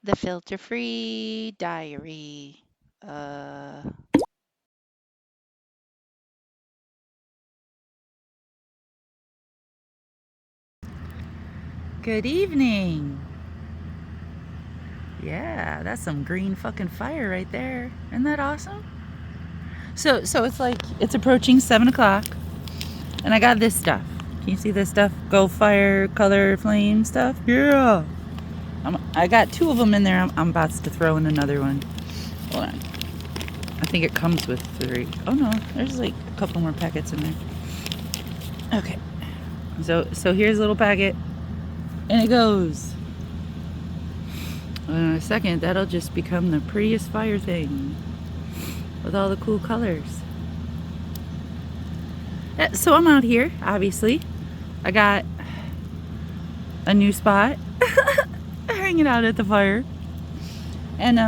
The filter-free diary. Uh, Good evening. Yeah, that's some green fucking fire right there. Isn't that awesome? So it's like it's approaching 7 o'clock, and I got this stuff. Can you see this stuff? Go fire, color, flame stuff. Yeah. I got 2 of them in there. I'm about to throw in another one. Hold on. I think it comes with 3. Oh no, there's like a couple more packets in there. Okay. So here's a little packet, and it goes. In a second, that'll just become the prettiest fire thing with all the cool colors. So I'm out here, obviously. I got a new spot hanging out at the fire. And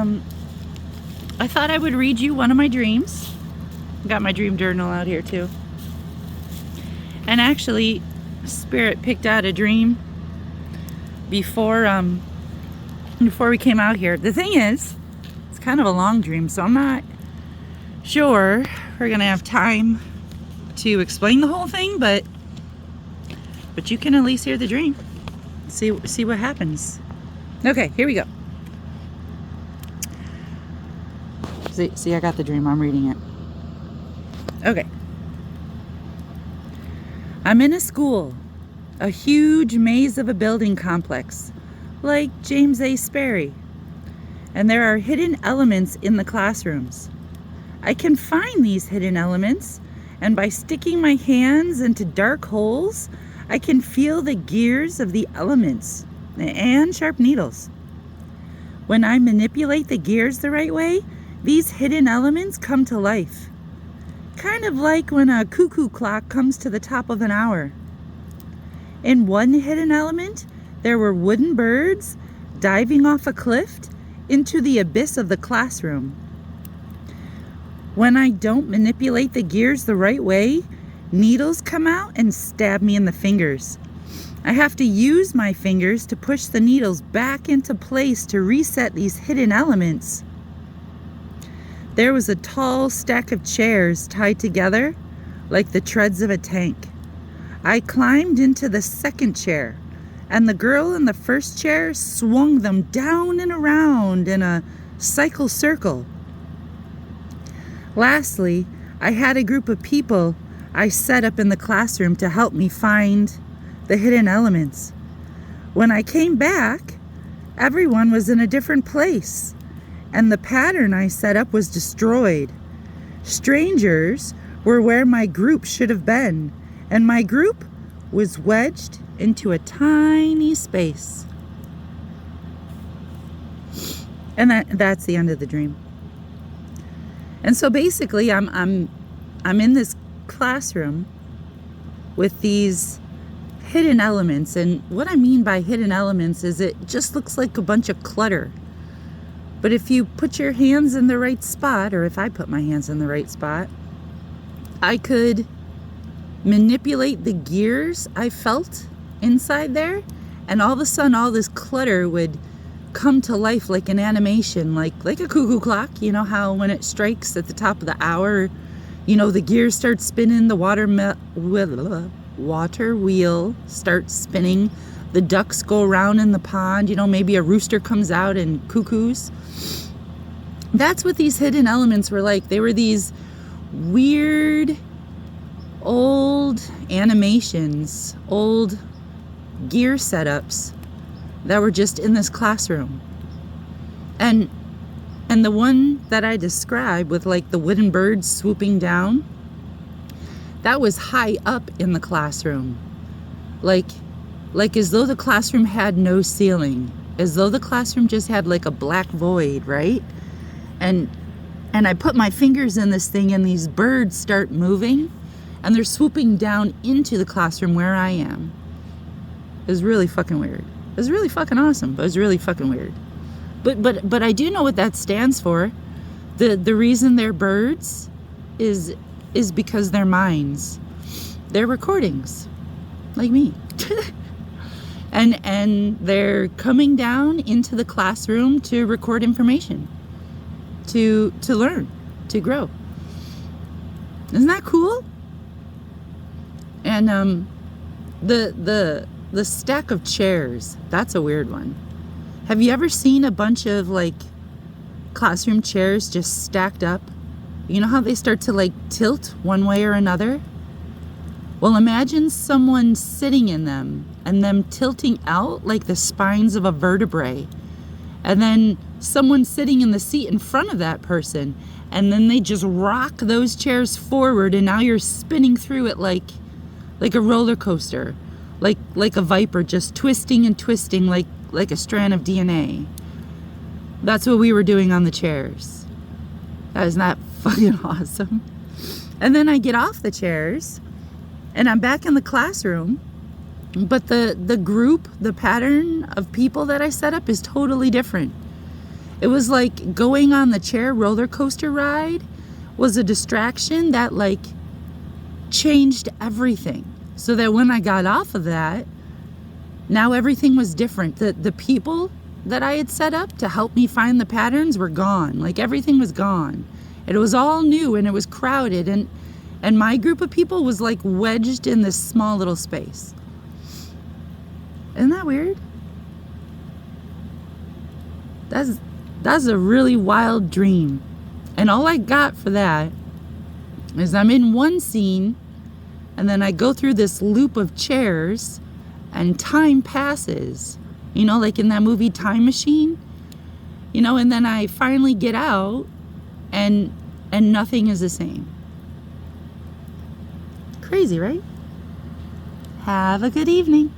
I thought I would read you one of my dreams. Got my dream journal out here too. And actually, Spirit picked out a dream before we came out here. The thing is, it's kind of a long dream, so I'm not sure we're gonna have time to explain the whole thing, but you can at least hear the dream. See what happens. Okay, here we go. See, I got the dream. I'm reading it. Okay. I'm in a school, a huge maze of a building complex, like James A. Sperry. And there are hidden elements in the classrooms. I can find these hidden elements, and by sticking my hands into dark holes, I can feel the gears of the elements and sharp needles. When I manipulate the gears the right way, these hidden elements come to life. Kind of like when a cuckoo clock comes to the top of an hour. In one hidden element, there were wooden birds diving off a cliff into the abyss of the classroom. When I don't manipulate the gears the right way, needles come out and stab me in the fingers. I have to use my fingers to push the needles back into place to reset these hidden elements. There was a tall stack of chairs tied together like the treads of a tank. I climbed into the second chair, and the girl in the first chair swung them down and around in a cycle circle. Lastly, I had a group of people I set up in the classroom to help me find the hidden elements. When I came back, everyone was in a different place, and the pattern I set up was destroyed. Strangers were where my group should have been, and my group was wedged into a tiny space. And that's the end of the dream. And so basically, I'm in this classroom with these hidden elements, and what I mean by hidden elements is it just looks like a bunch of clutter. But if you put your hands in the right spot, or if I put my hands in the right spot, I could manipulate the gears I felt inside there, and all of a sudden all this clutter would come to life like an animation, like a cuckoo clock. You know how when it strikes at the top of the hour, the gears start spinning, the water wheel starts spinning, the ducks go around in the pond, maybe a rooster comes out and cuckoos. That's what these hidden elements were like. They were these weird old animations, old gear setups that were just in this classroom. And the one that I described with like the wooden birds swooping down, that was high up in the classroom. Like as though the classroom had no ceiling, as though the classroom just had like a black void, right? And I put my fingers in this thing, and these birds start moving, and they're swooping down into the classroom where I am. It was really fucking weird. It was really fucking awesome, but it was really fucking weird. But I do know what that stands for. The reason they're birds is because they're minds. They're recordings, like me. And they're coming down into the classroom to record information, to learn, to grow. Isn't that cool? And the stack of chairs, that's a weird one. Have you ever seen a bunch of like classroom chairs just stacked up? You know how they start to like tilt one way or another? Well, imagine someone sitting in them and them tilting out like the spines of a vertebrae. And then someone sitting in the seat in front of that person. And then they just rock those chairs forward, and now you're spinning through it like a roller coaster. Like a viper, just twisting and twisting like a strand of DNA. That's what we were doing on the chairs. Isn't that fucking awesome? And then I get off the chairs and I'm back in the classroom, but the group, the pattern of people that I set up is totally different. It was like going on the chair roller coaster ride was a distraction that like changed everything. So that when I got off of that, now everything was different. The people that I had set up to help me find the patterns were gone. Like everything was gone. It was all new and it was crowded, and my group of people was like wedged in this small little space. Isn't that weird? That's a really wild dream. And all I got for that is I'm in one scene, and then I go through this loop of chairs, and time passes. You know, like in that movie Time Machine? You know, and then I finally get out, and nothing is the same. Crazy, right? Have a good evening.